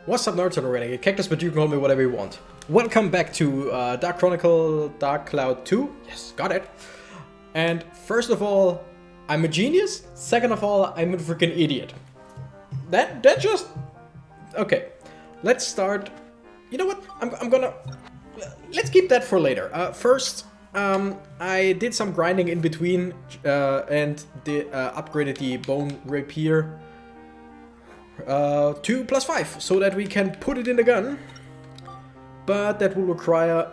What's up, nerds? I'm Renegade Cactus, but you can call me whatever you want. Welcome back to Dark Chronicle Dark Cloud 2. Yes, got it. And first of all, I'm a genius. Second of all, I'm a freaking idiot. That just... Okay, let's start... You know what? I'm gonna... Let's keep that for later. First, I did some grinding in between and upgraded the bone rapier 2 plus 5 so that we can put it in the gun, but that will require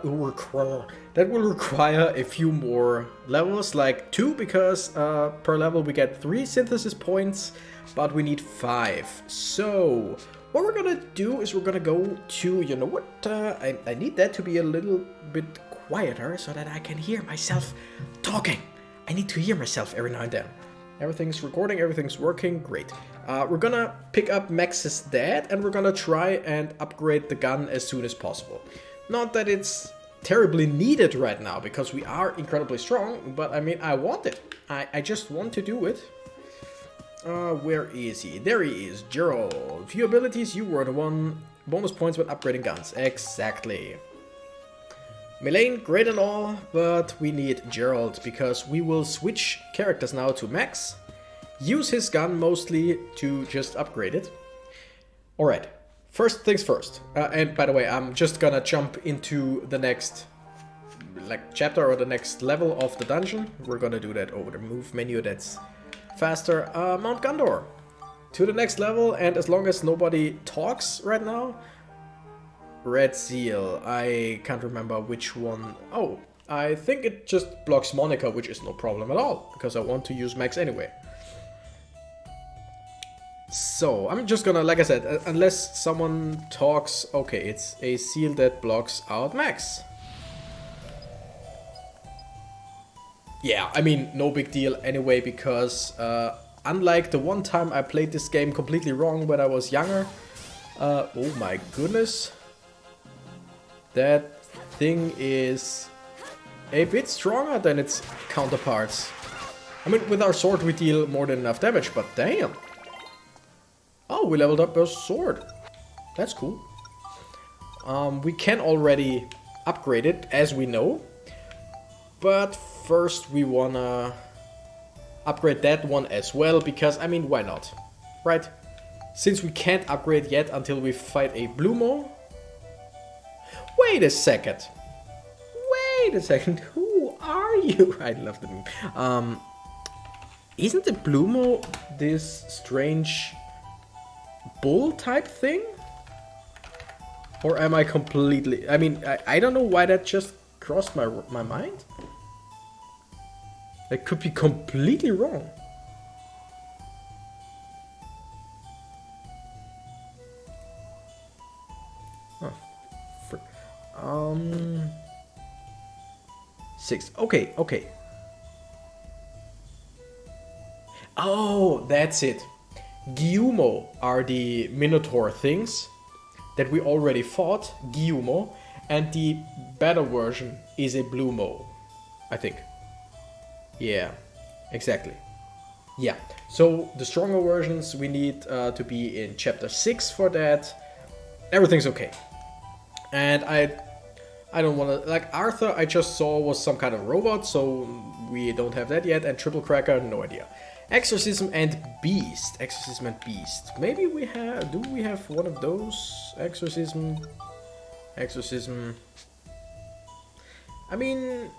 a few more levels, like 2, because per level we get 3 synthesis points, but we need 5. So what we're gonna do is we're gonna go to, you know what, I need that to be a little bit quieter so that I can hear myself talking. I need to hear myself every now and then. Everything's recording, everything's working, great. We're gonna pick up Max's dad and we're gonna try and upgrade the gun as soon as possible. Not that it's terribly needed right now, because we are incredibly strong, but I mean, I want it. I just want to do it. Where is he? There he is, Gerald. Few abilities, you were the one. Bonus points when upgrading guns. Exactly. Melaine, great and all, but we need Gerald, because we will switch characters now to Max. Use his gun mostly to just upgrade it. Alright, first things first. And by the way, I'm just gonna jump into the next chapter or the next level of the dungeon. We're gonna do that over the move menu, that's faster. Mount Gondor to the next level, and as long as nobody talks right now. Red Seal, I can't remember which one. Oh, I think it just blocks Monica, which is no problem at all, because I want to use Max anyway. So, I'm just gonna, like I said, unless someone talks, okay, it's a seal that blocks out Max. Yeah, I mean, no big deal anyway, because unlike the one time I played this game completely wrong when I was younger, oh my goodness. That thing is a bit stronger than its counterparts. I mean, with our sword we deal more than enough damage, but damn. Oh, we leveled up our sword. That's cool. We can already upgrade it, as we know. But first we wanna upgrade that one as well, because, I mean, why not? Right? Since we can't upgrade yet until we fight a Blumo. Wait a second. Wait a second. Who are you? I love the meme. Isn't the Blumo this strange bull type thing? Or am I completely... I mean, I don't know why that just crossed my mind. That could be completely wrong. Huh. 6. Okay. Oh, that's it. Guillermo are the Minotaur things that we already fought, Guillermo, and the better version is a Blumo, I think. Yeah, exactly. Yeah, so the stronger versions we need to be in chapter 6 for that. Everything's okay. And I don't want to... Like, Arthur I just saw was some kind of robot, so we don't have that yet. And Triple Cracker, no idea. Exorcism and Beast. Exorcism and Beast. Maybe we have... Do we have one of those? Exorcism. I mean...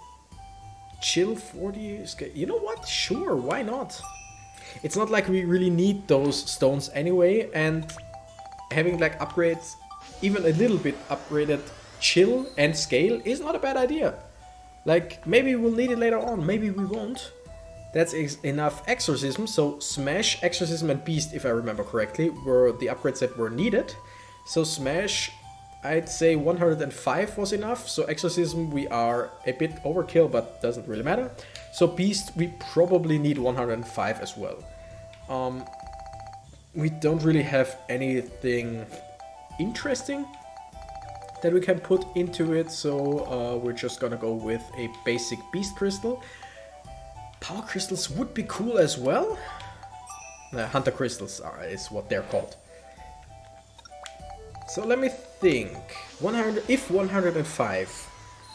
Chill 40... You know what? Sure, why not? It's not like we really need those stones anyway. And having, like, upgrades... Even a little bit upgraded chill and scale is not a bad idea. Like, maybe we'll need it later on, maybe we won't. That's enough exorcism, so Smash, Exorcism and Beast, if I remember correctly, were the upgrades that were needed. So Smash, I'd say 105 was enough, so Exorcism we are a bit overkill, but doesn't really matter. So Beast, we probably need 105 as well. We don't really have anything interesting that we can put into it, so we're just gonna go with a basic beast crystal. Power crystals would be cool as well. Hunter crystals is what they're called. So let me think. 100. If 105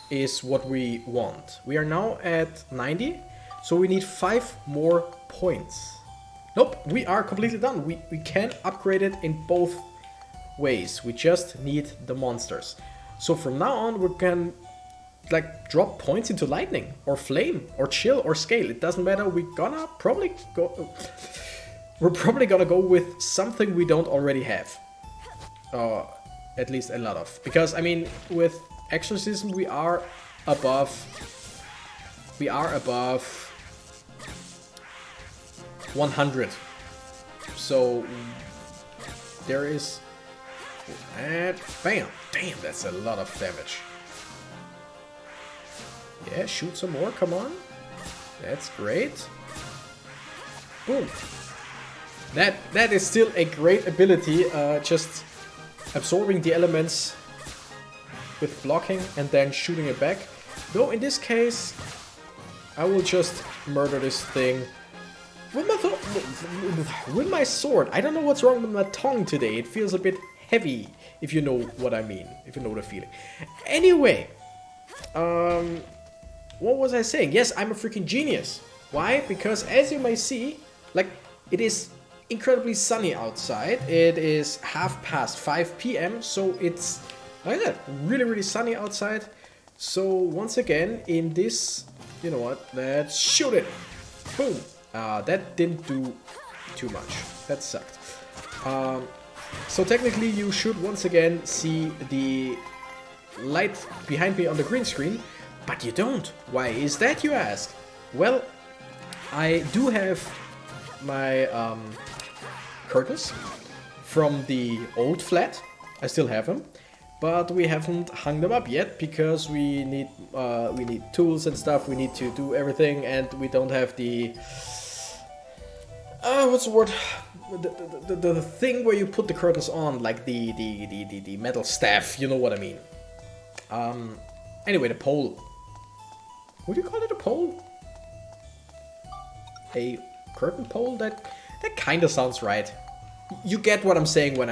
is what we want, we are now at 90. So we need 5 more points. Nope, we are completely done. We can upgrade it in both ways. We just need the monsters. So from now on, we can like drop points into lightning or flame or chill or scale. It doesn't matter. We're probably gonna go with something we don't already have. At least a lot of. Because I mean, with exorcism, we are above 100. So there is, and bam, damn, that's a lot of damage. Yeah, shoot some more, come on. That's great. Boom. That is still a great ability, just absorbing the elements with blocking and then shooting it back. Though in this case, I will just murder this thing with my sword. I don't know what's wrong with my tongue today. It feels a bit heavy, if you know what I mean, if you know the feeling. Anyway, what was I saying? Yes, I'm a freaking genius. Why? Because as you may see, like, it is incredibly sunny outside. It is 5:30 p.m. So it's, like that, really, really sunny outside. So once again, in this, you know what, let's shoot it. Boom. That didn't do too much. That sucked. So technically you should once again see the light behind me on the green screen, but you don't. Why is that, you ask? Well, I do have my curtains from the old flat. I still have them, but we haven't hung them up yet because we need tools and stuff. We need to do everything, and we don't have the what's the word? The thing where you put the curtains on, like the metal staff. You know what I mean. Anyway, the pole. Would you call it a pole? A curtain pole? That kind of sounds right. You get what I'm saying when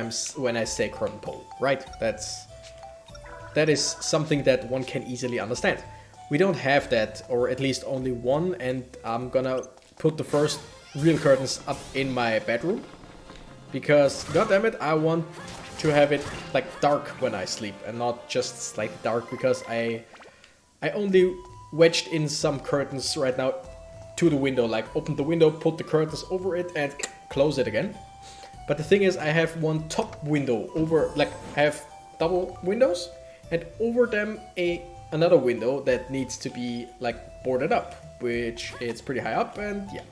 I say curtain pole, right? That is something that one can easily understand. We don't have that, or at least only one, and I'm gonna put the first real curtains up in my bedroom because, goddammit, I want to have it like dark when I sleep and not just slightly dark, because I only wedged in some curtains right now to the window, like open the window, put the curtains over it and close it again. But the thing is, I have one top window over, like I have double windows, and over them another window that needs to be like boarded up, which is pretty high up, and yeah.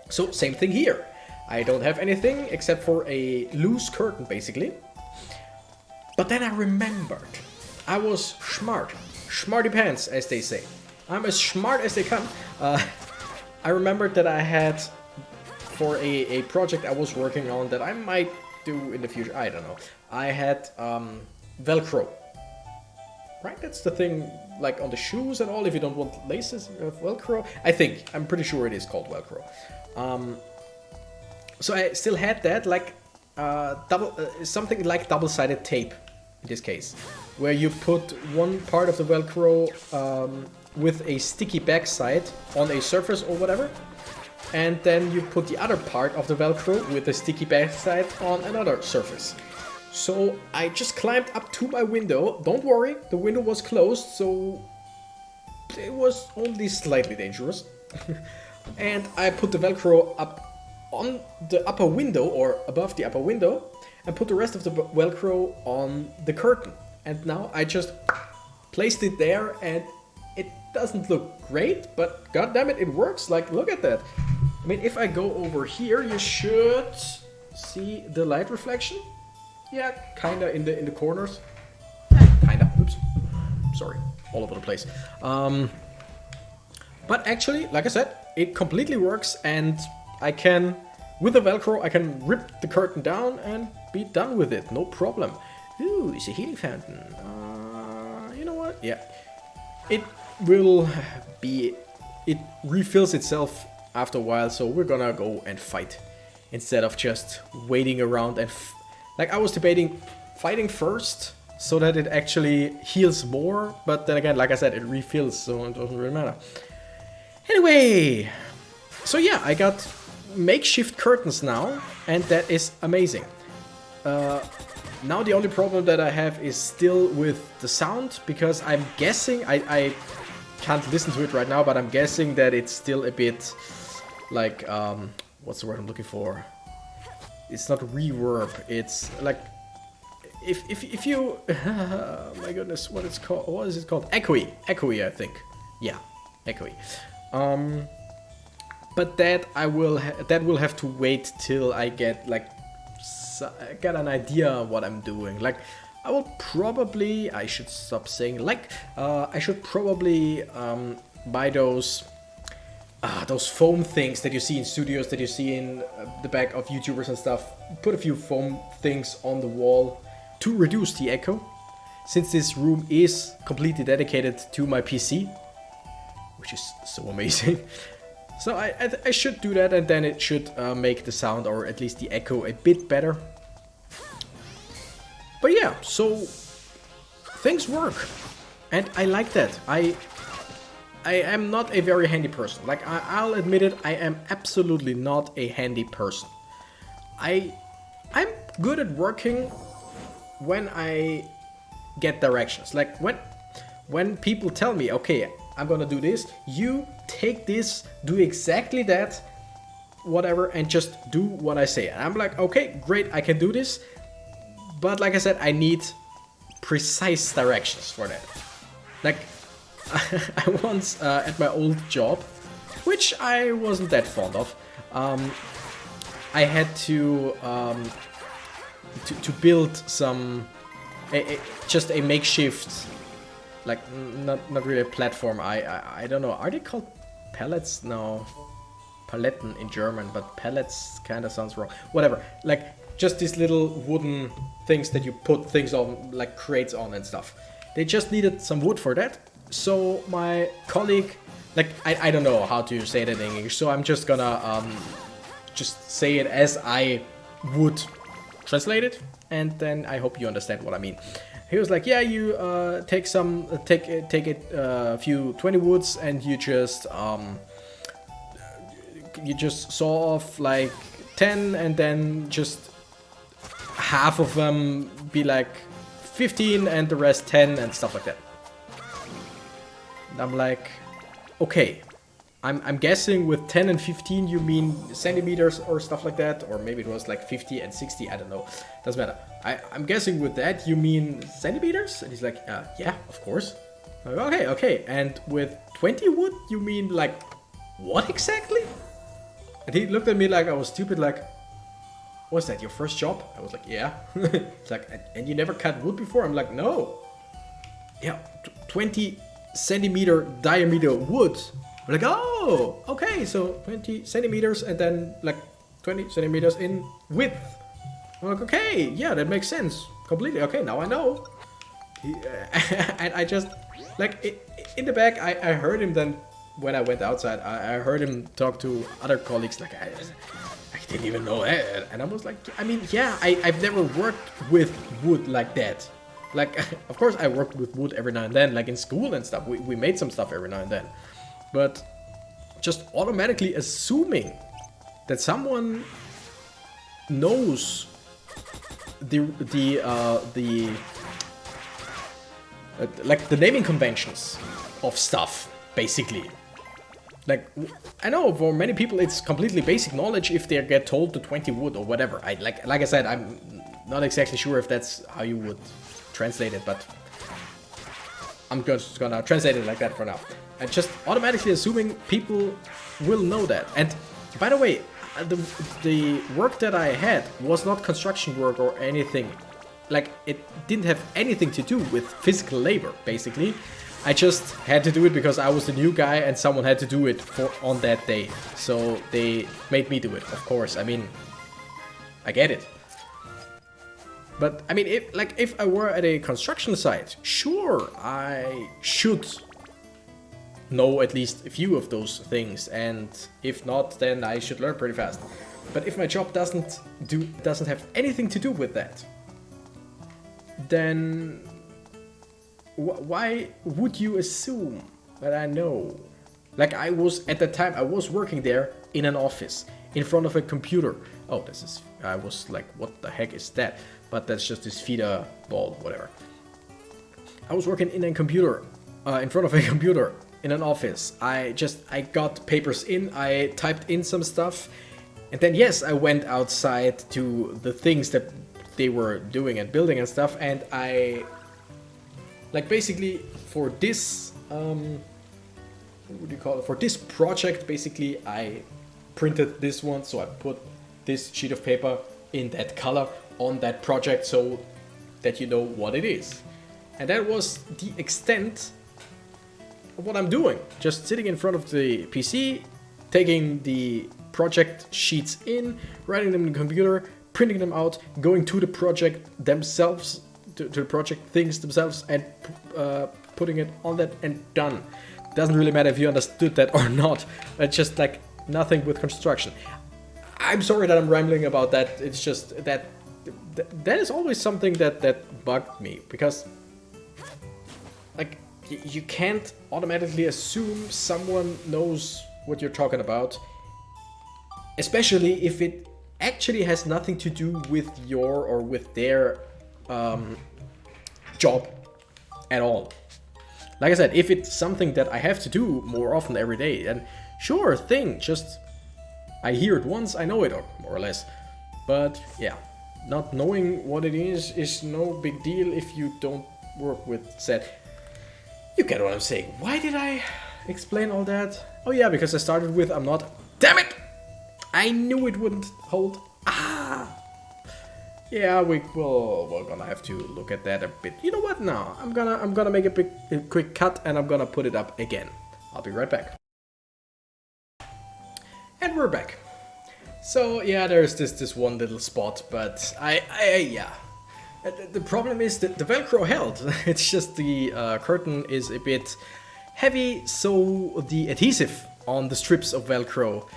So same thing here. I don't have anything except for a loose curtain basically. But then I remembered. I was smart. Smarty pants, as they say. I'm as smart as they come. I remembered that I had, for a project I was working on that I might do in the future, I don't know. I had Velcro. Right? That's the thing, like on the shoes and all, if you don't want laces, Velcro. I'm pretty sure it is called Velcro. So I still had that, like something like double-sided tape in this case, where you put one part of the Velcro with a sticky backside on a surface or whatever, and then you put the other part of the Velcro with a sticky backside on another surface. So I just climbed up to my window. Don't worry, the window was closed, so it was only slightly dangerous. And I put the Velcro up on the upper window, or above the upper window, and put the rest of the Velcro on the curtain. And now I just placed it there, and it doesn't look great, but goddammit, it works. Like, look at that. I mean, if I go over here, you should see the light reflection. Yeah, kinda in the corners. Kinda. Oops. Sorry. All over the place. But actually, like I said, it completely works, and I can, with the Velcro, I can rip the curtain down and be done with it. No problem. Ooh, it's a healing fountain. You know what? Yeah. It will be... It refills itself after a while, so we're gonna go and fight instead of just waiting around and... Like, I was debating fighting first so that it actually heals more, but then again, like I said, it refills, so it doesn't really matter. Anyway, so yeah, I got makeshift curtains now, and that is amazing. Now the only problem that I have is still with the sound, because I'm guessing, I can't listen to it right now, but I'm guessing that it's still a bit like, what's the word I'm looking for? It's not reverb, it's like, if you, oh my goodness, what is it called? Echoey, I think. Yeah, echoey. But that that will have to wait till I get like get an idea what I'm doing. Like, I will probably, I should stop saying, like, I should probably buy those foam things that you see in studios, that you see in the back of YouTubers and stuff. Put a few foam things on the wall to reduce the echo, since this room is completely dedicated to my PC, which is so amazing. So I should do that, and then it should make the sound, or at least the echo, a bit better. But yeah, so things work, and I like that. I am not a very handy person. Like, I'll admit it, I am absolutely not a handy person. I'm good at working when I get directions. Like, when people tell me, okay, I'm gonna do this, you take this, do exactly that, whatever, and just do what I say. And I'm like, okay, great, I can do this. But like I said, I need precise directions for that. Like, I once, at my old job, which I wasn't that fond of, I had to build some, just a makeshift, like, not really a platform. I don't know, are they called pallets? No, Paletten in German, but pallets kind of sounds wrong. Whatever, like, just these little wooden things that you put things on, like crates on and stuff. They just needed some wood for that. So my colleague, like, I don't know how to say that in English, so I'm just gonna just say it as I would translate it, and then I hope you understand what I mean. He was like, yeah, you take a few 20 woods, and you just saw off like 10, and then just half of them be like 15 and the rest 10 and stuff like that. And I'm like, okay, I'm guessing with 10 and 15 you mean centimeters or stuff like that, or maybe it was like 50 and 60, I don't know, doesn't matter. I'm guessing with that you mean centimeters? And he's like, yeah, of course. I'm like, okay, and with 20 wood you mean like what exactly? And he looked at me like I was stupid, like, was that your first job? I was like, yeah. It's like, and you never cut wood before? I'm like, no. Yeah, 20 centimeter diameter wood. I'm like, oh, okay, so 20 centimeters and then like 20 centimeters in width. I'm like, okay, yeah, that makes sense completely. Okay, now I know. And I just, like, in the back, I heard him then, when I went outside, I heard him talk to other colleagues, like, I didn't even know that. And I was like, I mean, yeah, I've never worked with wood like that. Like, of course I worked with wood every now and then, like in school and stuff. We made some stuff every now and then. But just automatically assuming that someone knows like the naming conventions of stuff, basically. Like, I know for many people it's completely basic knowledge if they get told to 20 wood or whatever. Like I said, I'm not exactly sure if that's how you would translate it, but I'm just gonna translate it like that for now. And just automatically assuming people will know that. And by the way, the work that I had was not construction work or anything. Like, it didn't have anything to do with physical labor, basically. I just had to do it because I was the new guy and someone had to do it on that day. So they made me do it, of course. I mean, I get it. But, I mean, if I were at a construction site, sure, I should know at least a few of those things. And if not, then I should learn pretty fast. But if my job doesn't have anything to do with that, then why would you assume that I know? Like, I was, at the time, I was working there in an office, in front of a computer. Oh, this is, I was like, what the heck is that? But that's just this feeder ball, whatever. I was working in a computer, in front of a computer, in an office. I got papers in, I typed in some stuff, and then yes, I went outside to the things that they were doing and building and stuff, and I, like, basically for this, what would you call it? For this project, basically, I printed this one, so I put this sheet of paper in that color on that project so that you know what it is. And that was the extent of what I'm doing. Just sitting in front of the PC, taking the project sheets in, writing them in the computer, printing them out, going to the project themselves, to the project things themselves, and putting it on that, and done. Doesn't really matter if you understood that or not. It's just like nothing with construction. I'm sorry that I'm rambling about that. It's just that that is always something that bugged me, because like you can't automatically assume someone knows what you're talking about, especially if it actually has nothing to do with your or with their job at all. Like I said, if it's something that I have to do more often every day, then sure thing, just I hear it once, I know it, or more or less. But yeah, not knowing what it is no big deal if you don't work with said. You get what I'm saying. Why did I explain all that? Oh yeah, because I started with I'm not. Damn it! I knew it wouldn't hold. Yeah, we're gonna have to look at that a bit. You know what? No, I'm gonna make a quick cut, and I'm gonna put it up again. I'll be right back. And we're back. So yeah, there's this one little spot, but yeah. The problem is that the Velcro held. It's just the curtain is a bit heavy, so the adhesive on the strips of Velcro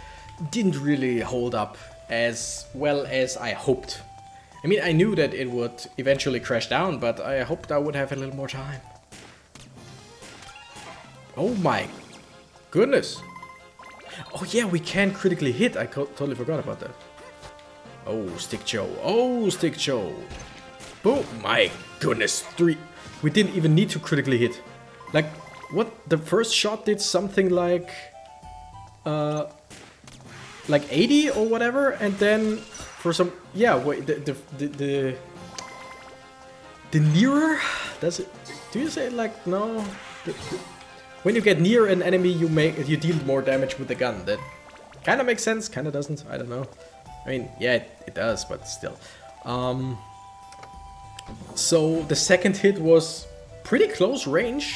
didn't really hold up as well as I hoped. I mean, I knew that it would eventually crash down, but I hoped I would have a little more time. Oh my goodness. Oh yeah, we can critically hit. I totally forgot about that. Oh, Stick Joe. Oh, Stick Joe. Oh my goodness. 3. We didn't even need to critically hit. Like, what? The first shot did something like 80 or whatever, and then for some, yeah, wait, the nearer, does it, do you say it like, no, when you get near an enemy, you deal more damage with the gun. That kind of makes sense, kind of doesn't, I don't know. I mean, yeah, it does, but still. So the second hit was pretty close range,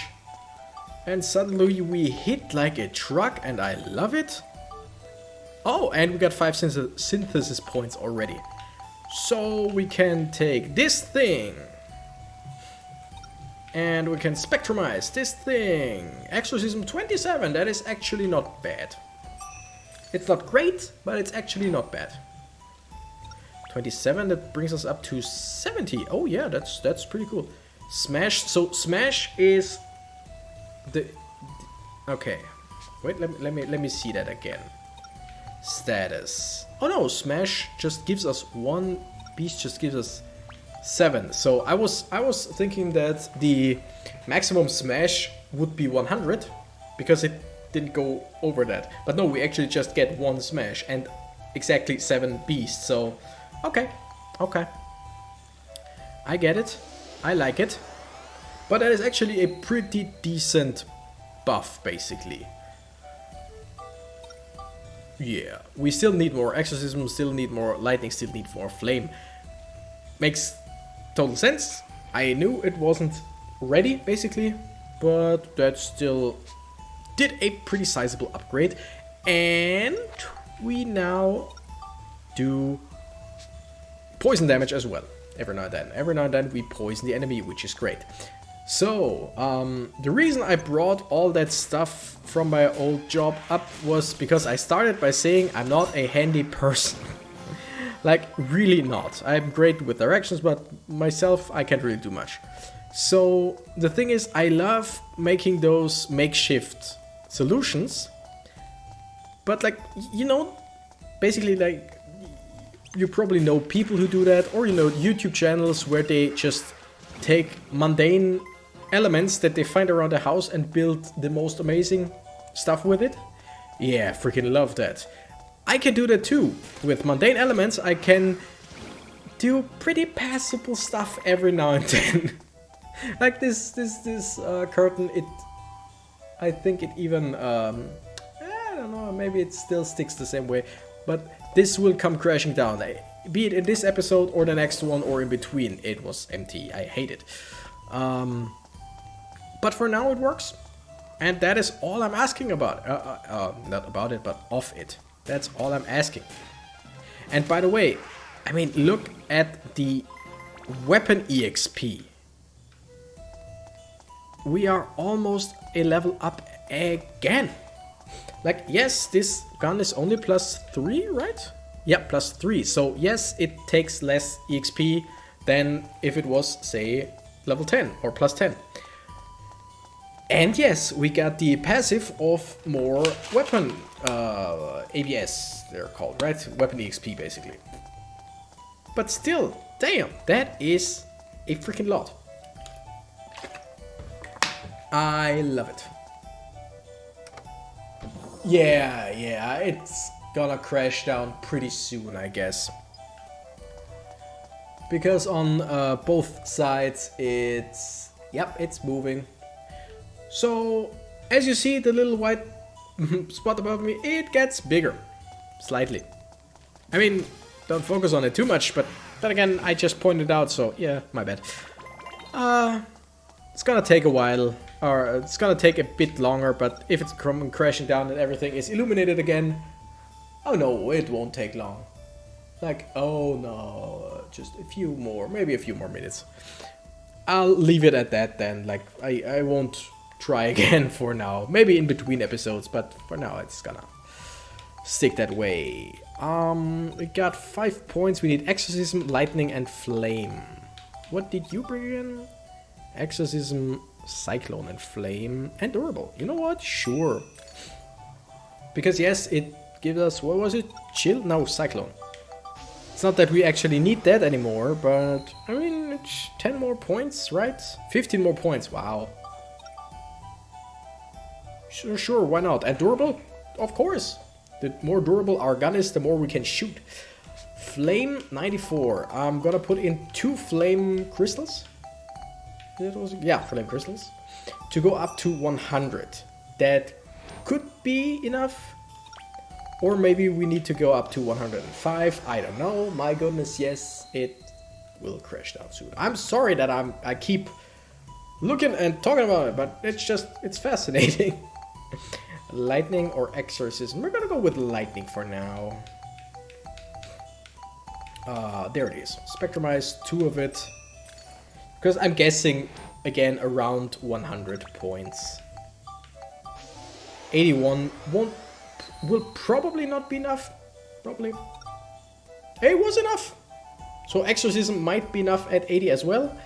and suddenly we hit like a truck, and I love it. Oh, and we got 5 synthesis points already. So we can take this thing. And we can spectrumize this thing. Exorcism 27, that is actually not bad. It's not great, but it's actually not bad. 27, that brings us up to 70. Oh yeah, that's pretty cool. Smash, so Smash is the... Okay, wait, let me see that again. Status. Oh no, Smash just gives us 1, Beast just gives us 7. So I was thinking that the maximum Smash would be 100 because it didn't go over that. But no, we actually just get 1 Smash and exactly 7 Beasts. So okay. I get it. I like it. But that is actually a pretty decent buff, basically. Yeah, we still need more exorcism, still need more lightning, still need more flame. Makes total sense. I knew it wasn't ready, basically, but that still did a pretty sizable upgrade. And we now do poison damage as well. Every now and then we poison the enemy, which is great. So, the reason I brought all that stuff from my old job up was because I started by saying I'm not a handy person. Like, really not. I'm great with directions, but myself, I can't really do much. So, the thing is, I love making those makeshift solutions. But, like, you know, basically, like, you probably know people who do that, or you know, YouTube channels where they just take mundane elements that they find around the house and build the most amazing stuff with it. Yeah, freaking love that. I can do that too. With mundane elements, I can do pretty passable stuff every now and then. Like this curtain, I think it even, I don't know, maybe it still sticks the same way, but this will come crashing down. Be it in this episode or the next one or in between, it was empty. I hate it. But for now it works. And that is all I'm asking about. Not about it, but of it. That's all I'm asking. And by the way, I mean, look at the weapon EXP. We are almost a level up again. Like, yes, this gun is only +3, right? Yeah, +3. So, yes, it takes less EXP than if it was, say, level 10 or +10. And yes, we got the passive of more weapon ABS, they're called, right? Weapon EXP, basically. But still, damn, that is a freaking lot. I love it. Yeah, it's gonna crash down pretty soon, I guess. Because on both sides, it's moving. So, as you see, the little white spot above me, it gets bigger. Slightly. I mean, don't focus on it too much, but then again, I just pointed out, so yeah, my bad. It's gonna take a while, or it's gonna take a bit longer, but if it's crashing down and everything is illuminated again, oh no, it won't take long. Like, oh no, just a few more, maybe a few more minutes. I'll leave it at that then, like, I won't try again for now. Maybe in between episodes, but for now it's gonna stick that way. We got 5 points. We need Exorcism, Lightning, and Flame. What did you bring in? Exorcism, Cyclone, and Flame, and Durable. You know what? Sure. Because yes, it gives us, what was it? Chill? No, Cyclone. It's not that we actually need that anymore, but I mean, it's 10 more points, right? 15 more points, wow. Sure, why not? And durable? Of course. The more durable our gun is, the more we can shoot. Flame 94. I'm gonna put in 2 flame crystals. Yeah, flame crystals. To go up to 100. That could be enough. Or maybe we need to go up to 105. I don't know. My goodness, yes, it will crash down soon. I'm sorry that I keep looking and talking about it, but it's fascinating. Lightning or Exorcism? We're gonna go with Lightning for now. There it is. Spectrumize 2 of it. Because I'm guessing, again, around 100 points. 81 will probably not be enough. Probably. It was enough. So Exorcism might be enough at 80 as well.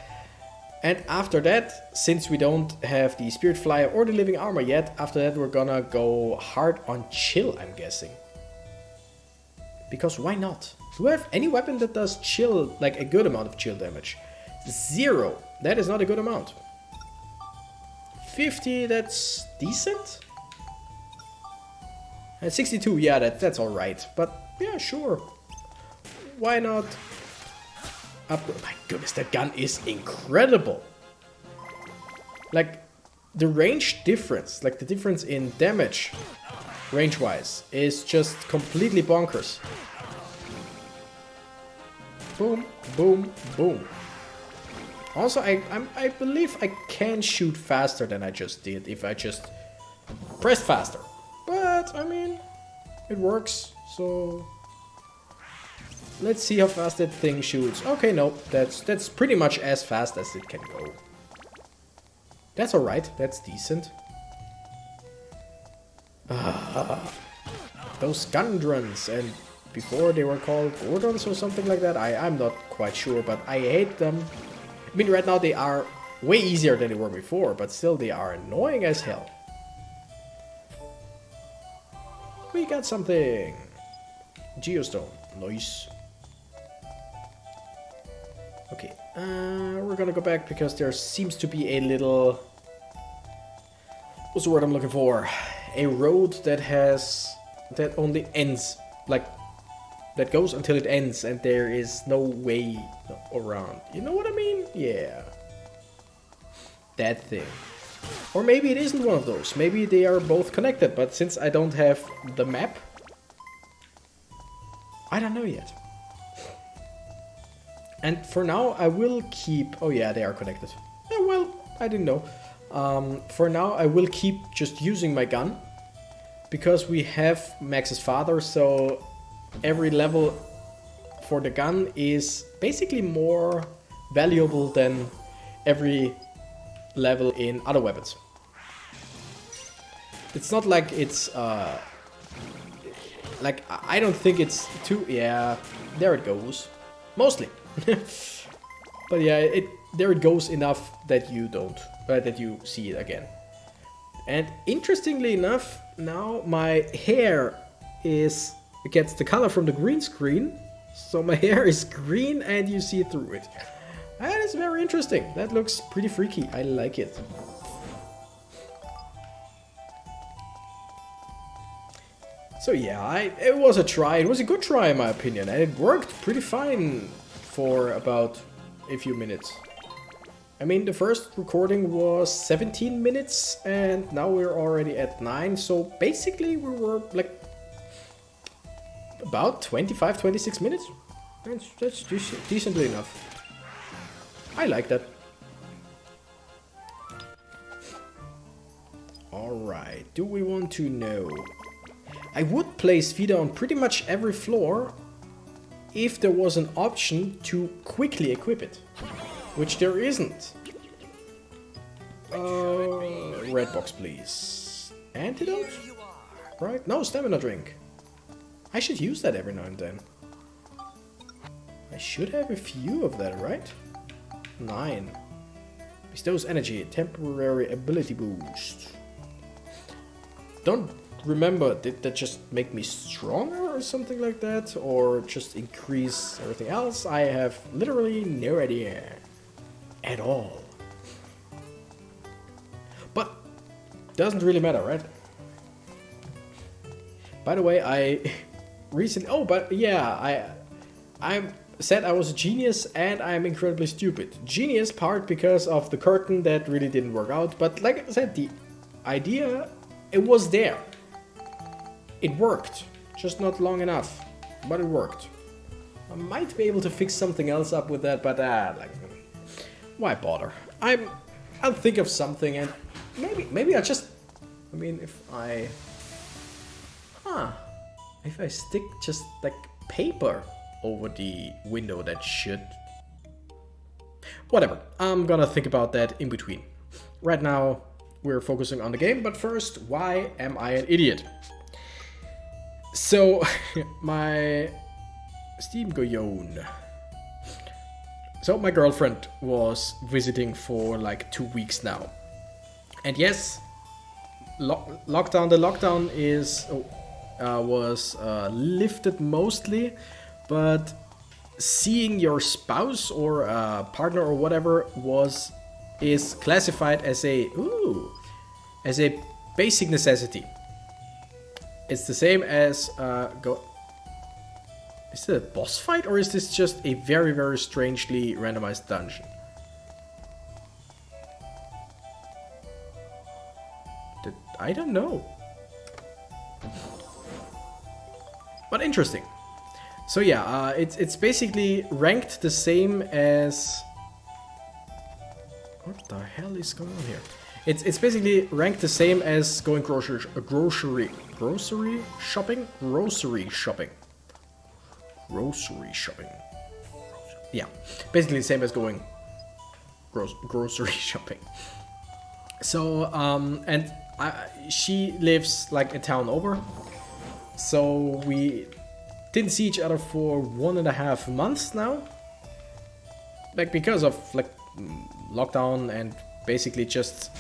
And after that, since we don't have the Spirit Flyer or the Living Armor yet, after that we're gonna go hard on Chill, I'm guessing. Because why not? Do we have any weapon that does chill, like a good amount of chill damage? 0. That is not a good amount. 50, that's decent. And 62, yeah, that's alright. But yeah, sure. Why not? My goodness, that gun is incredible. Like, the range difference, like the difference in damage, range-wise, is just completely bonkers. Boom, boom, boom. Also, I believe I can shoot faster than I just did if I just pressed faster. But, I mean, it works, so... Let's see how fast that thing shoots. Okay, no, that's pretty much as fast as it can go. That's alright, that's decent. Those Gundrons and before they were called Gordons or something like that. I'm not quite sure, but I hate them. I mean, right now they are way easier than they were before, but still they are annoying as hell. We got something. Geostone. Nice. Okay, we're gonna go back because there seems to be a little... What's the word I'm looking for? A road that has... that only ends, like... that goes until it ends and there is no way around. You know what I mean? Yeah. That thing. Or maybe it isn't one of those. Maybe they are both connected, but since I don't have the map... I don't know yet. And for now, I will keep... Oh yeah, they are connected. Oh, well, I didn't know. For now, I will keep just using my gun. Because we have Max's father, so every level for the gun is basically more valuable than every level in other weapons. It's not like it's... like, I don't think it's too... Yeah, there it goes. Mostly. But yeah, there it goes enough that you don't, that you see it again. And interestingly enough, now my hair gets the color from the green screen, so my hair is green and you see through it. That is very interesting. That looks pretty freaky. I like it. So yeah, it was a try. It was a good try in my opinion, and it worked pretty fine for about a few minutes. I mean, the first recording was 17 minutes and now we're already at 9, so basically we were like about 25-26 minutes. That's decently enough. I like that. Alright, do we want to know? I would place Vida on pretty much every floor if there was an option to quickly equip it, which there isn't. Red box, please. Antidote? Right? No, stamina drink. I should use that every now and then. I should have a few of that, right? 9. Bestows energy, temporary ability boost. Don't remember, did that just make me stronger or something like that? Or just increase everything else? I have literally no idea. At all. But, doesn't really matter, right? By the way, I recently... Oh, but yeah, I said I was a genius and I'm incredibly stupid. Genius part because of the curtain that really didn't work out. But like I said, the idea, it was there. It worked, just not long enough, but it worked. I might be able to fix something else up with that, but like, why bother? I'll think of something, and maybe I just, I mean, if I stick just like paper over the window, that should, whatever. I'm gonna think about that in between. Right now, we're focusing on the game, but first, why am I an idiot? So, my Steam Goyon. So, my girlfriend was visiting for like 2 weeks now. And yes, lockdown. The lockdown was lifted mostly, but seeing your spouse or partner or whatever is classified as a basic necessity. It's the same as Is it a boss fight or is this just a very, very strangely randomized dungeon? I don't know. But interesting. So yeah, it's basically ranked the same as... What the hell is going on here? It's basically ranked the same as going grocery shopping. Yeah, basically the same as going grocery shopping. So she lives like a town over. So didn't see each other for 1.5 months now. Like, because of, like, lockdown and basically just...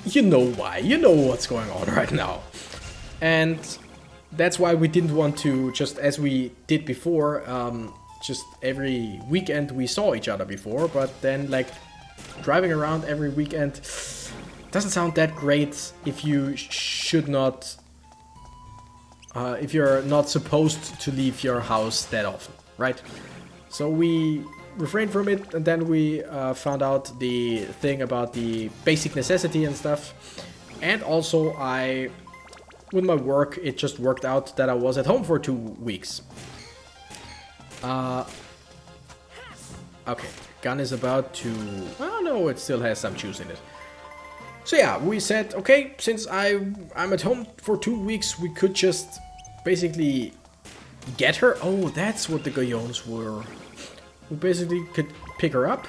You know why. You know what's going on right now. And that's why we didn't want to, just as we did before, just every weekend we saw each other before, but then, like, driving around every weekend doesn't sound that great if you should not... if you're not supposed to leave your house that often, right? So we refrained from it, and then we found out the thing about the basic necessity and stuff. And also with my work, it just worked out that I was at home for 2 weeks. Okay, gun is about to... Oh no, it still has some juice in it. So yeah, we said, okay, since I'm at home for 2 weeks, we could just basically get her. Oh, that's what the Goyons were. We basically could pick her up,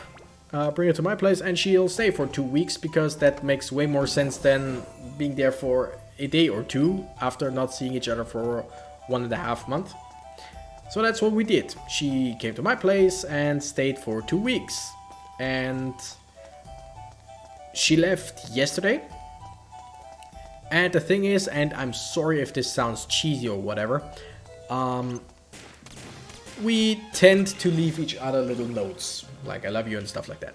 bring her to my place, and she'll stay for 2 weeks, because that makes way more sense than being there for a day or two after not seeing each other for 1.5 months. So that's what we did. She came to my place and stayed for 2 weeks. And she left yesterday. And the thing is, and I'm sorry if this sounds cheesy or whatever, we tend to leave each other little notes, like I love you and stuff like that,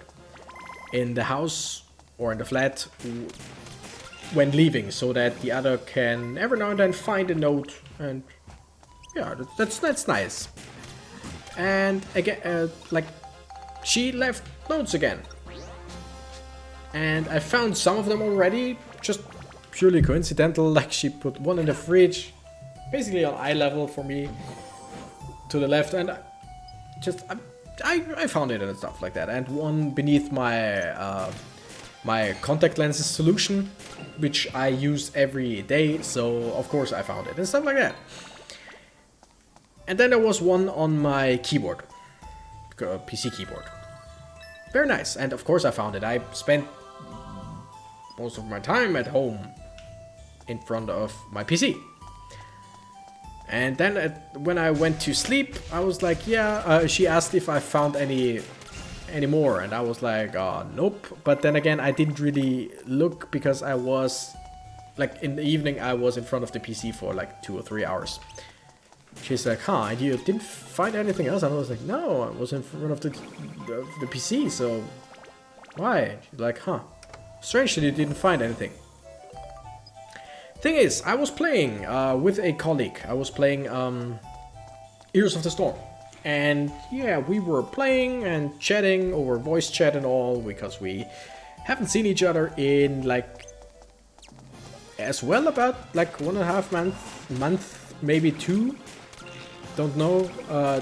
in the house or in the flat when leaving, so that the other can every now and then find a note. And yeah, that's nice. And again, like, she left notes again, and I found some of them already, just purely coincidental. Like, she put one in the fridge, basically on eye level for me, to the left, and I found it and stuff like that, and one beneath my my contact lenses solution, which I use every day, so of course I found it and stuff like that. And then there was one on my keyboard, PC keyboard. Very nice, and of course I found it. I spent most of my time at home in front of my PC. And then when I went to sleep, I was like, yeah, she asked if I found any more, and I was like, nope. But then again, I didn't really look, because I was, like, in the evening, I was in front of the PC for like 2 or 3 hours. She's like, huh, you didn't find anything else? And I was like, no, I was in front of the PC, so why? She's like, huh, strange that you didn't find anything. Thing is, I was playing with a colleague. I was playing Ears of the Storm. And yeah, we were playing and chatting over voice chat and all, because we haven't seen each other in, like, as well, about like 1.5 month, maybe 2. Don't know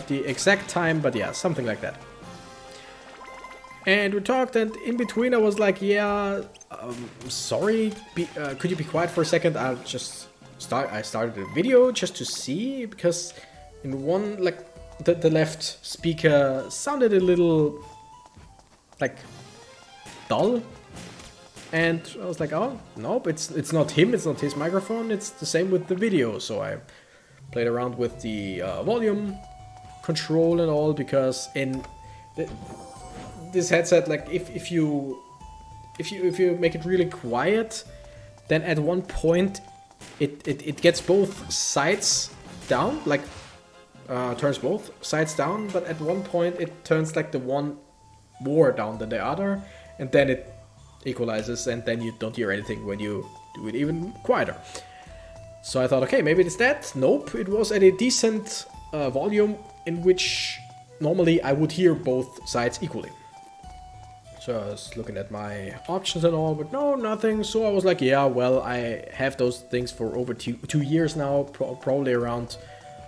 the exact time, but yeah, something like that. And we talked, and in between I was like, yeah, sorry, could you be quiet for a second? I started a video just to see, because in one, like, the left speaker sounded a little, like, dull. And I was like, oh, nope, it's not him, it's not his microphone, it's the same with the video. So I played around with the volume control and all, because in this headset, like, if you make it really quiet, then at one point it gets both sides down, like, turns both sides down, but at one point it turns, like, the one more down than the other, and then it equalizes, and then you don't hear anything when you do it even quieter. So I thought, okay, maybe it's that. Nope, it was at a decent volume in which normally I would hear both sides equally. So I was looking at my options and all, but no, nothing. So I was like, yeah, well, I have those things for over 2 years now, probably around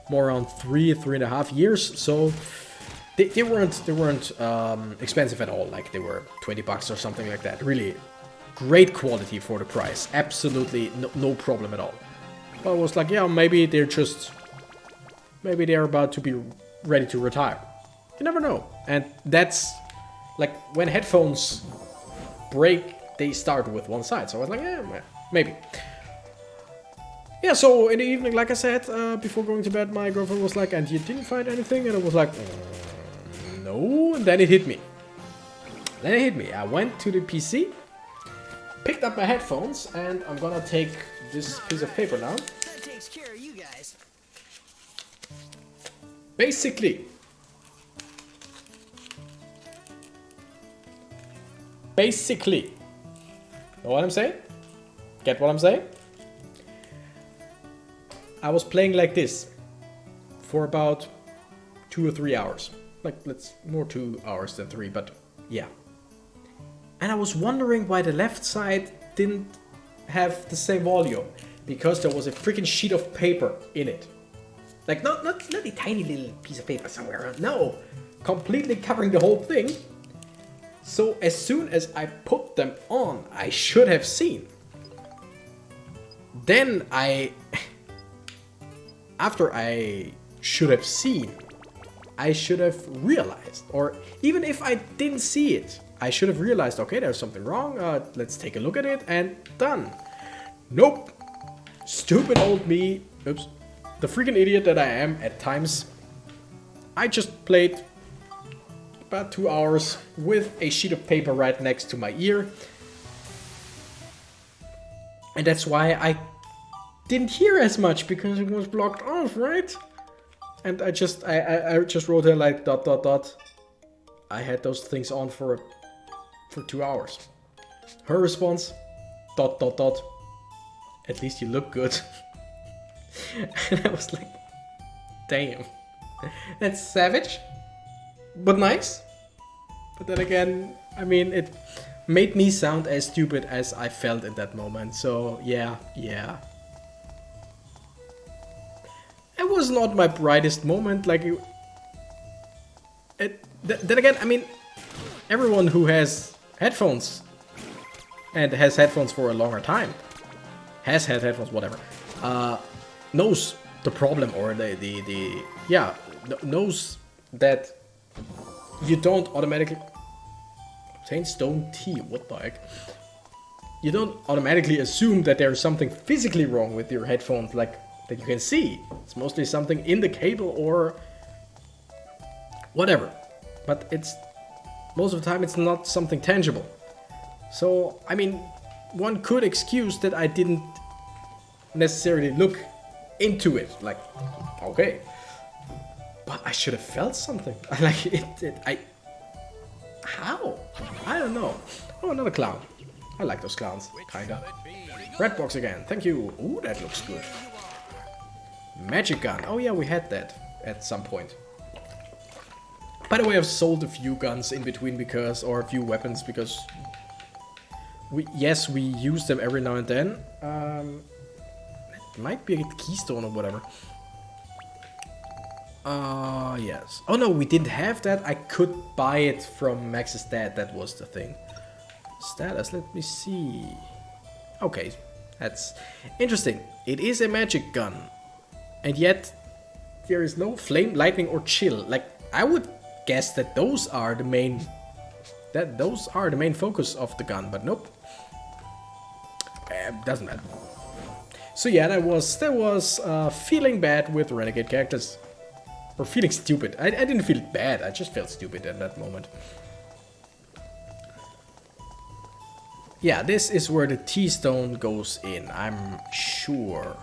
3.5 years. So they weren't expensive at all. Like, they were $20 or something like that. Really great quality for the price. Absolutely no problem at all. But I was like, yeah, maybe they're about to be ready to retire. You never know. And that's, like, when headphones break, they start with one side. So I was like, yeah, maybe. Yeah, so in the evening, like I said, before going to bed, my girlfriend was like, and you didn't find anything? And I was like, no. And then it hit me. I went to the PC, picked up my headphones, and I'm gonna take this piece of paper now. That takes care of you guys. Basically, know what I'm saying? Get what I'm saying? I was playing like this for about 2 or 3 hours. Like, let's more 2 hours than 3, but yeah. And I was wondering why the left side didn't have the same volume. Because there was a freaking sheet of paper in it. Like, not a tiny little piece of paper somewhere. No, completely covering the whole thing. So as soon as I put them on, I should have seen. Then after I should have seen, I should have realized. Or even if I didn't see it, I should have realized, okay, there's something wrong. Let's take a look at it and done. Nope. Stupid old me. Oops. The freaking idiot that I am at times. I just played about 2 hours with a sheet of paper right next to my ear. And that's why I didn't hear as much, because it was blocked off, right? And I just wrote here like ... I had those things on for 2 hours. Her response ... At least you look good. And I was like, damn. That's savage. But nice. But then again, I mean, it made me sound as stupid as I felt in that moment. So, yeah. It was not my brightest moment. Like, then again, I mean, everyone who has headphones and has headphones for a longer time, has had headphones, whatever, knows the problem, or knows that you don't automatically obtain stone tea. What the heck? You don't automatically assume that there's something physically wrong with your headphones, like that you can see. It's mostly something in the cable or whatever. But it's most of the time it's not something tangible. So, I mean, one could excuse that I didn't necessarily look into it. Like, okay. But I should have felt something. Like, how? I don't know. Oh, another clown. I like those clowns, kinda. Red box again, thank you. Ooh, that looks good. Magic gun. Oh yeah, we had that at some point. By the way, I've sold a few guns in between or a few weapons because we use them every now and then. It might be a keystone or whatever. Yes. Oh no, we didn't have that. I could buy it from Max's dad. That was the thing. Status, let me see. Okay, that's interesting. It is a magic gun. And yet, there is no flame, lightning, or chill. Like, I would guess that those are the main focus of the gun, but nope. Doesn't matter. So yeah, that was feeling bad with Renegade Cactus. Or feeling stupid. I didn't feel bad, I just felt stupid at that moment. Yeah, this is where the T-stone goes in, I'm sure.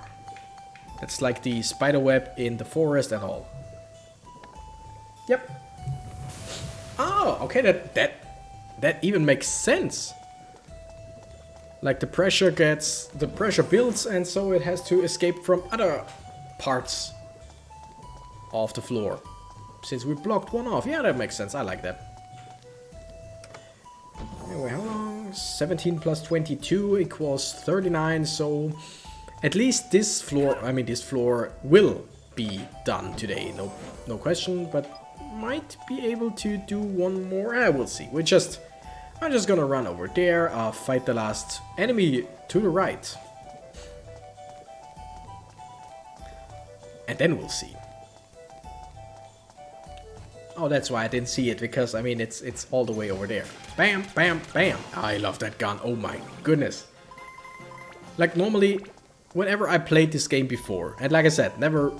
It's like the spider web in the forest and all. Yep. Oh, okay, that even makes sense. Like the pressure builds, and so it has to escape from other parts of the floor. Since we blocked one off. Yeah, that makes sense. I like that. Anyway, how long? 17 plus 22 equals 39, so at least this floor will be done today. No question, but might be able to do one more. We'll see. I'm just gonna run over there, fight the last enemy to the right. And then we'll see. Oh, that's why I didn't see it, because, I mean, it's all the way over there. Bam, bam, bam. I love that gun. Oh my goodness. Like, normally, whenever I played this game before, and like I said, never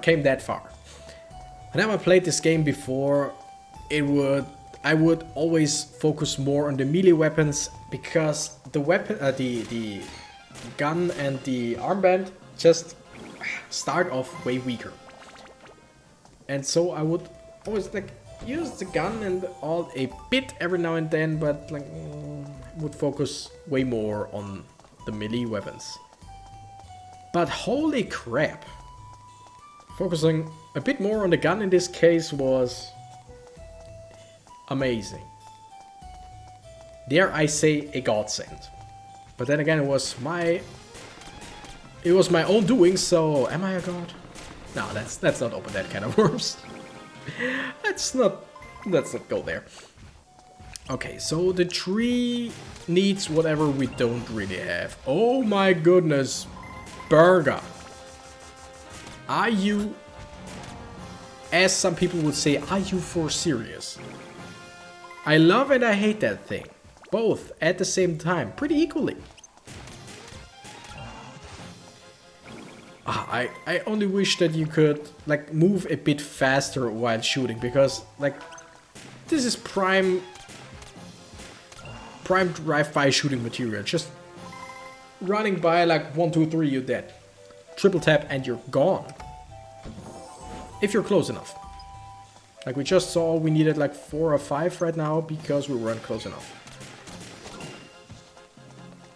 came that far. Whenever I played this game before, I would always focus more on the melee weapons because the weapon, the gun and the armband just start off way weaker. And so I would always like use the gun and all a bit every now and then, but like would focus way more on the melee weapons. But holy crap, focusing a bit more on the gun in this case was amazing. Dare I say a godsend. But then again, it was my own doing, so am I a god? No, let's not open that can of worms. let's not go there. Okay, so the tree needs whatever we don't really have. Oh my goodness, burger. Are you, as some people would say, are you for serious? I love and I hate that thing. Both at the same time, pretty equally. I only wish that you could like move a bit faster while shooting, because like this is prime drive-by shooting material. Just running by like 1, 2, 3, you're dead. Triple tap and you're gone. If you're close enough. Like we just saw, we needed like 4 or 5 right now because we weren't close enough.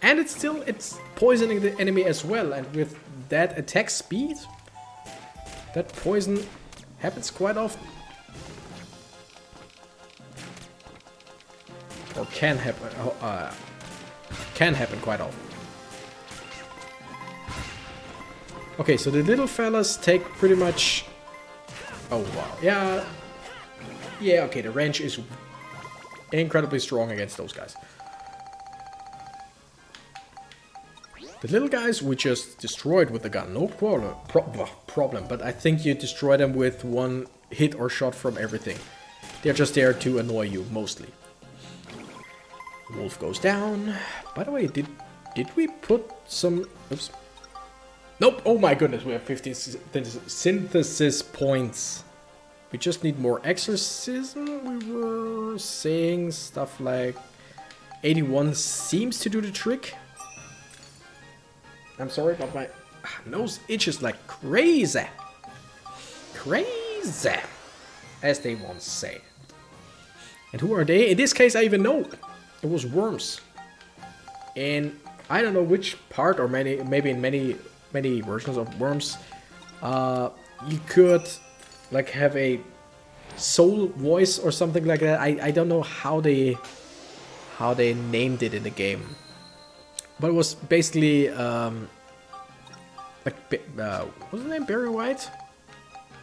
And it's poisoning the enemy as well, and with that attack speed, that poison happens quite often. Or can happen quite often. Okay, so the little fellas take pretty much... Oh wow, yeah, okay, the range is incredibly strong against those guys. The little guys we just destroyed with the gun, no problem, but I think you destroy them with 1 hit or shot from everything. They're just there to annoy you, mostly. Wolf goes down. By the way, did we put some... Oops. Nope, oh my goodness, we have 15 synthesis points. We just need more exorcism. We were saying stuff like 81 seems to do the trick. I'm sorry, but my nose itches like crazy. Crazy, as they once say. And who are they? In this case, I even know. It was worms. And I don't know which part, or maybe in many versions of worms, you could like have a soul voice or something like that. I don't know how they named it in the game. But it was basically, like, what's the name? Barry White?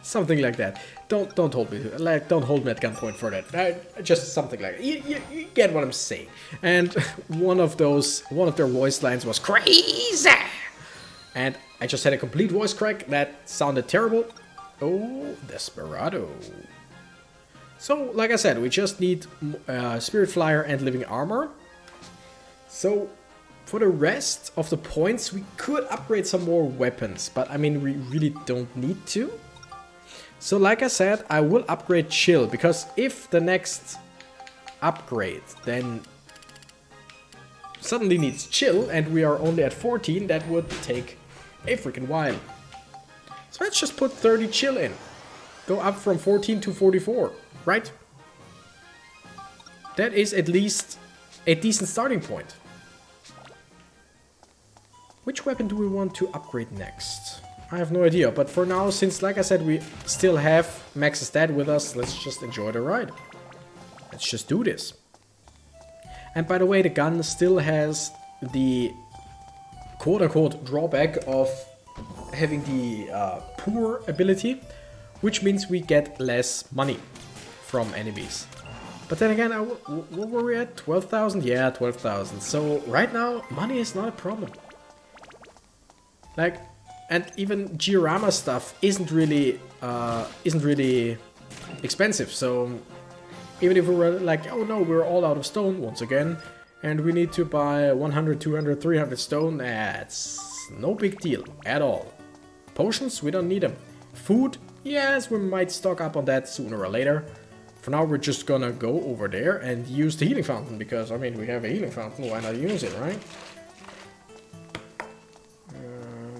Something like that. Don't hold me, don't hold me at gunpoint for that. Just something like that. You get what I'm saying. And one of their voice lines was crazy, and I just had a complete voice crack that sounded terrible. Oh, Desperado. So, like I said, we just need Spirit Flyer and Living Armor. So, for the rest of the points, we could upgrade some more weapons, but I mean, we really don't need to. So like I said, I will upgrade Chill, because if the next upgrade then suddenly needs Chill and we are only at 14, that would take a freaking while. So let's just put 30 Chill in. Go up from 14 to 44, right? That is at least a decent starting point. Which weapon do we want to upgrade next? I have no idea, but for now, since like I said, we still have Max's dad with us, let's just enjoy the ride. Let's just do this. And by the way, the gun still has the quote-unquote drawback of having the poor ability, which means we get less money from enemies. But then again, what were we at? 12,000? Yeah, 12,000. So right now, money is not a problem. Like, and even Giorama stuff isn't really expensive. So even if we were like, oh no, we're all out of stone once again, and we need to buy 100, 200, 300 stone, that's It's no big deal at all. Potions, we don't need them. Food, yes, we might stock up on that sooner or later. For now, we're just gonna go over there and use the healing fountain, because, I mean, we have a healing fountain, why not use it, right?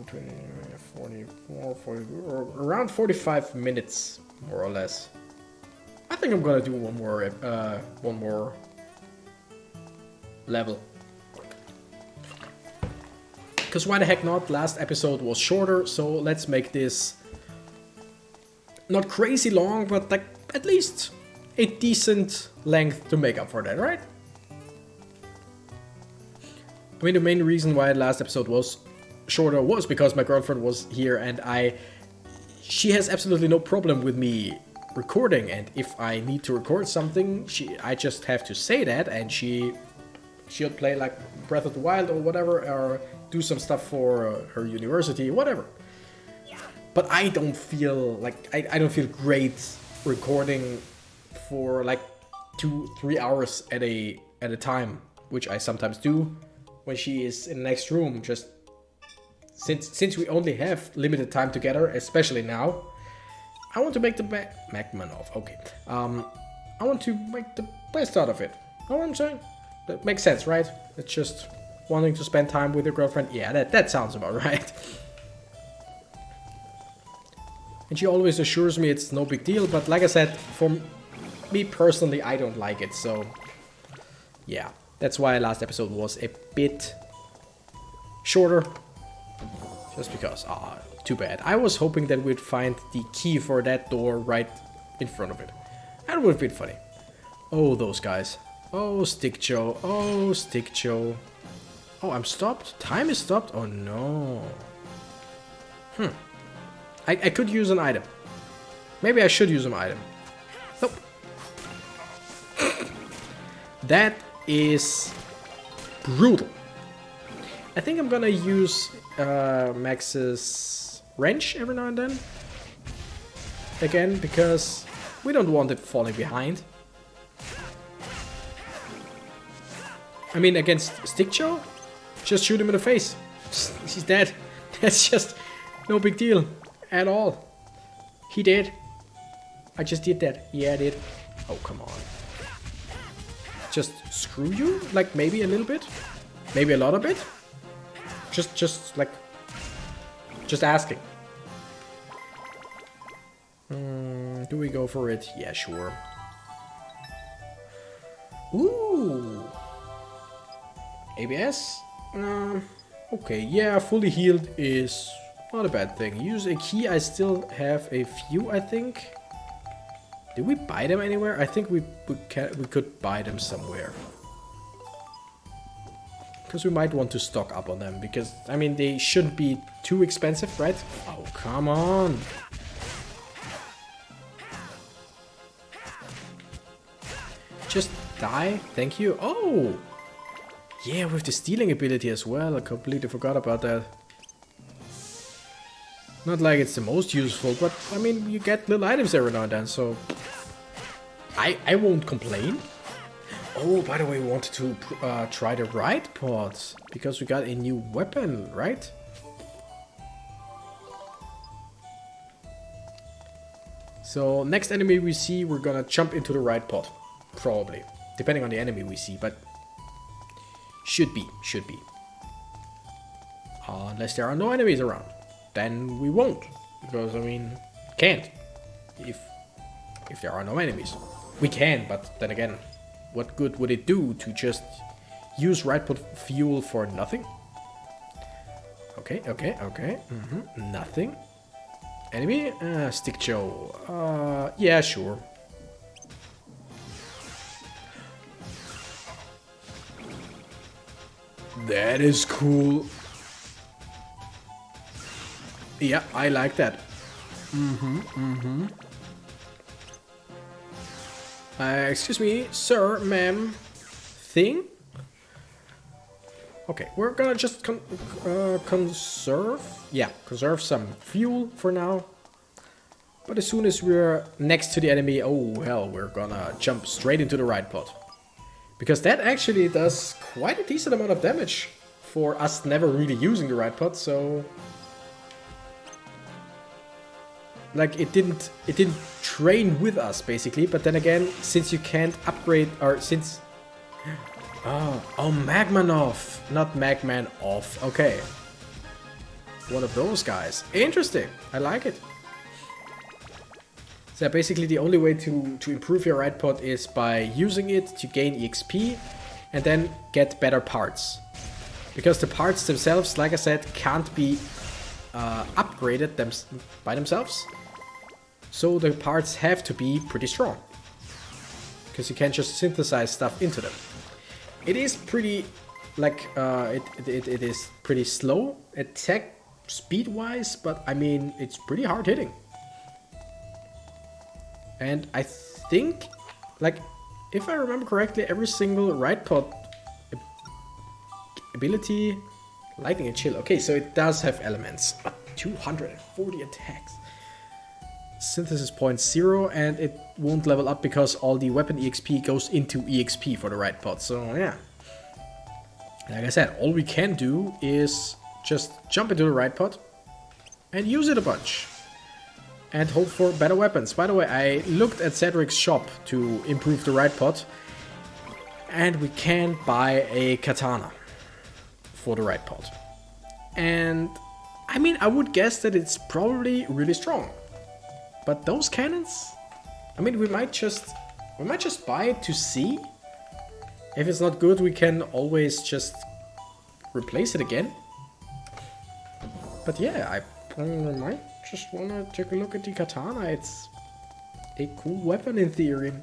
20, 44, 40, around 45 minutes, more or less. I think I'm gonna do one more level. Because why the heck not? Last episode was shorter, so let's make this not crazy long, but like at least a decent length to make up for that, right? I mean, the main reason why the last episode was shorter was because my girlfriend was here, and she has absolutely no problem with me recording, and if I need to record something, I just have to say that, and she'll play like Breath of the Wild or whatever, or do some stuff for her university, whatever. But I don't feel like I don't feel great recording for like 2-3 hours at a time, which I sometimes do when she is in the next room. Just since we only have limited time together, especially now, I want to make the Magman off. Okay, I want to make the best out of it. Know what I'm saying? That makes sense, right? It's just wanting to spend time with your girlfriend. Yeah, that sounds about right. And she always assures me it's no big deal, but like I said, for me personally, I don't like it, so yeah. That's why last episode was a bit shorter. Just because, too bad. I was hoping that we'd find the key for that door right in front of it. That would have been funny. Oh, those guys. Oh, Stick Joe. Oh, Stick Joe. Oh, I'm stopped? Time is stopped? Oh, no. I could use an item. Maybe I should use an item. Nope. That is brutal. I think I'm gonna use Max's wrench every now and then. Again, because we don't want it falling behind. I mean, against Stick Joe, just shoot him in the face. He's dead. That's just no big deal at all. He did. I just did that. Yeah, I did. Oh, come on. Just screw you? Like, maybe a little bit? Maybe a lot of it? Just asking. Do we go for it? Yeah, sure. Ooh. ABS? Okay, yeah, fully healed is not a bad thing. Use a key. I still have a few, I think. Did we buy them anywhere? I think we could buy them somewhere. Because we might want to stock up on them. Because, I mean, they shouldn't be too expensive, right? Oh, come on. Just die. Thank you. Oh! Yeah, with the stealing ability as well. I completely forgot about that. Not like it's the most useful, but I mean, you get little items every now and then, so I won't complain. Oh, by the way, we wanted to try the right pods because we got a new weapon, right? So next enemy we see, we're gonna jump into the right pod, probably, depending on the enemy we see, but should be. Unless there are no enemies around. Then we won't, because I mean, can't. If there are no enemies, we can. But then again, what good would it do to just use right pod fuel for nothing? Okay. Nothing. Enemy? Stick Joe. Yeah, sure. That is cool. Yeah, I like that. Excuse me, sir, ma'am, thing? Okay, we're gonna just conserve. Yeah, conserve some fuel for now. But as soon as we're next to the enemy, oh hell, we're gonna jump straight into the right pod. Because that actually does quite a decent amount of damage for us never really using the right pod, so like it didn't train with us basically. But then again, since you can't upgrade, or since oh Magmanov, not Magman off. Okay, one of those guys. Interesting. I like it. So basically the only way to improve your right pod is by using it to gain EXP and then get better parts. Because the parts themselves, like I said, can't be upgraded by themselves. So the parts have to be pretty strong. Because you can't just synthesize stuff into them. It is pretty, like, it is pretty slow attack speed wise, but I mean, it's pretty hard hitting. And I think, like, if I remember correctly, every single right pod ability, lightning and chill. Okay, so it does have elements. 240 attacks. Synthesis point 0, and it won't level up because all the weapon EXP goes into EXP for the right pod. So yeah, like I said, all we can do is just jump into the right pod and use it a bunch. And hope for better weapons. By the way, I looked at Cedric's shop to improve the right pod. And we can buy a katana for the right pod. And I mean, I would guess that it's probably really strong. But those cannons, I mean, we might just buy it to see. If it's not good, we can always just replace it again. But yeah, I might just wanna take a look at the katana. It's a cool weapon in theory.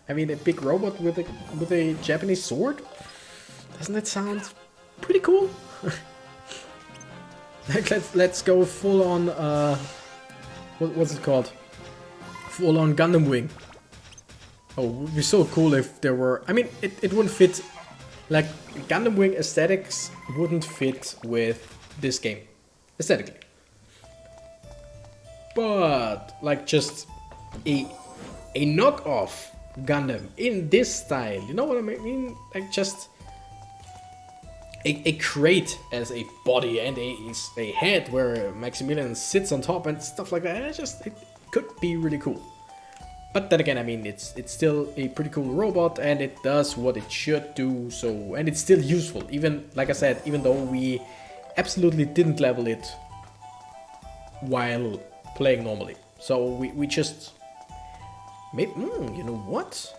I mean, a big robot with a Japanese sword. Doesn't that sound pretty cool? Like, let's go full on. What's it called? Full on Gundam Wing. Oh, it would be so cool if there were. I mean, it wouldn't fit. Like, Gundam Wing aesthetics wouldn't fit with this game aesthetically. But like just a knockoff Gundam in this style, you know what I mean? Like just a crate as a body and a head where Maximilian sits on top and stuff like that. It could be really cool. But then again, I mean, it's still a pretty cool robot and it does what it should do. So, and it's still useful. Even like I said, even though we absolutely didn't level it while playing normally. So we just maybe you know what?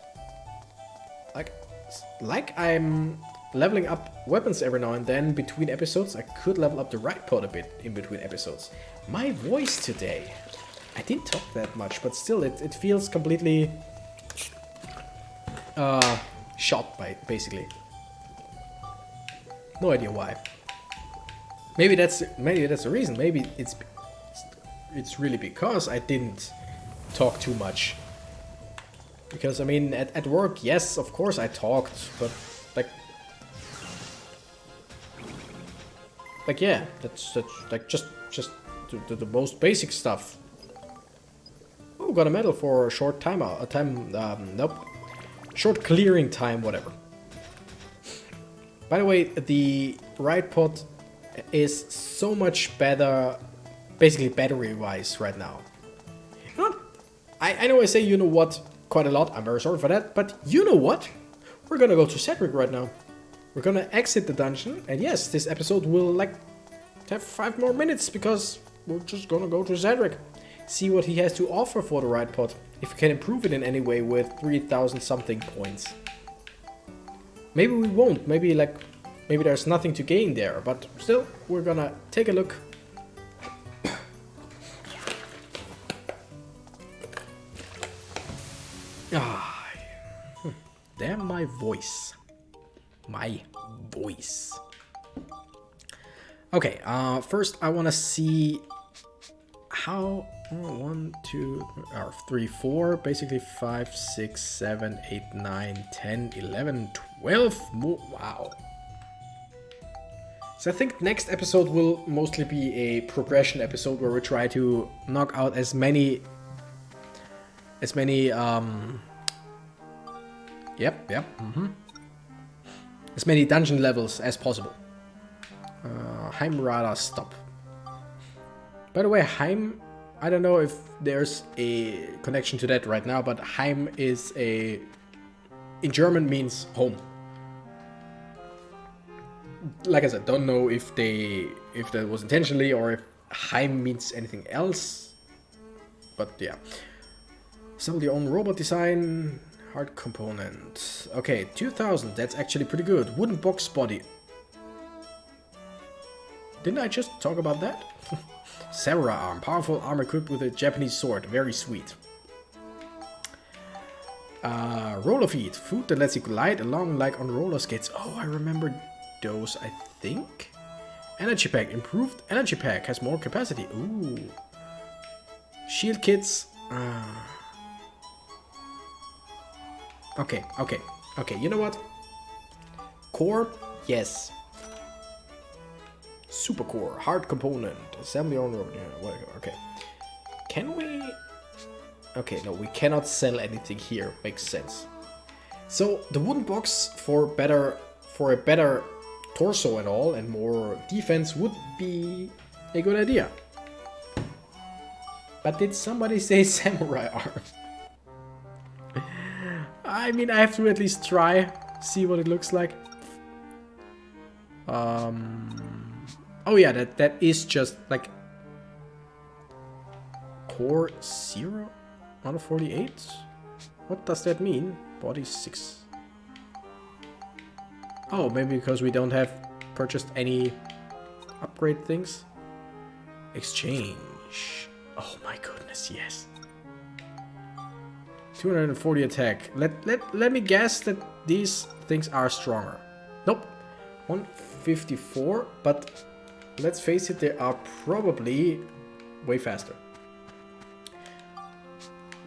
Like I'm leveling up weapons every now and then between episodes. I could level up the right pod a bit in between episodes. My voice today. I didn't talk that much, but still it feels completely shot by basically. No idea why. Maybe that's the reason. Maybe it's really because I didn't talk too much. Because I mean, at work, yes, of course I talked, but like yeah, that's like just the most basic stuff. Oh, got a medal for a short nope, short clearing time, whatever. By the way, the right pod is so much better. Basically battery-wise right now. You know what? I know I say you know what quite a lot. I'm very sorry for that. But you know what? We're gonna go to Cedric right now. We're gonna exit the dungeon. And yes, this episode will like have 5 more minutes because we're just gonna go to Cedric. See what he has to offer for the right pod. If we can improve it in any way with 3,000 something points. Maybe we won't. Maybe there's nothing to gain there. But still, we're gonna take a look. Damn my voice. My voice. Okay, first I want to see how 1, 2, 3, 4, basically 5, 6, 7, 8, 9, 10, 11, 12 more. Wow. So I think next episode will mostly be a progression episode where we try to knock out as many as many dungeon levels as possible. Heimrada stop. By the way, Heim, I don't know if there's a connection to that right now, but Heim is in German means home. Like I said, don't know if that was intentionally or if Heim means anything else. But yeah. Assemble your own robot design, hard component. Okay, 2000, that's actually pretty good. Wooden box body. Didn't I just talk about that? Samurai arm, powerful arm equipped with a Japanese sword, very sweet. Roller feet, food that lets you glide along like on roller skates. Oh, I remember those, I think. Energy pack, improved energy pack, has more capacity. Ooh. Shield kits. Okay. You know what? Core, yes. Super core, hard component, assembly on road. Yeah, whatever. Okay. Can we? Okay, no, we cannot sell anything here. Makes sense. So the wooden box for a better torso and all, and more defense would be a good idea. But did somebody say samurai arm? I mean, I have to at least try, see what it looks like. Oh yeah, that is just like core 0 out of 48. What does that mean? Body 6. Oh, maybe because we don't have purchased any upgrade things. Exchange. Oh my goodness, yes. 240 attack. Let me guess that these things are stronger. Nope. 154, but let's face it, they are probably way faster.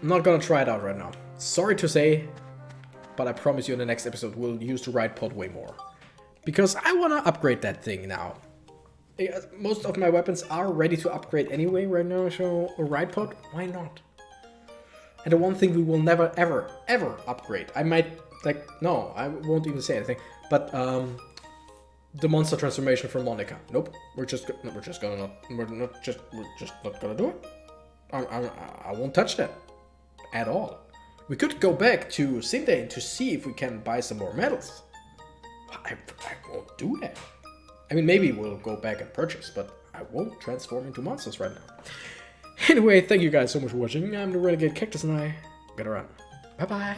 I'm not gonna try it out right now. Sorry to say, but I promise you in the next episode we'll use the right pod way more. Because I wanna upgrade that thing now. Most of my weapons are ready to upgrade anyway right now, so a right pod, why not? And the one thing we will never, ever, ever upgrade. I might, like, no, I won't even say anything. But, the monster transformation from Monica. Nope, we're just not gonna do it. I won't touch that at all. We could go back to Sindane to see if we can buy some more medals. I won't do that. I mean, maybe we'll go back and purchase, but I won't transform into monsters right now. Anyway, thank you guys so much for watching. I'm the Renegade Cactus and I gotta run. Bye bye.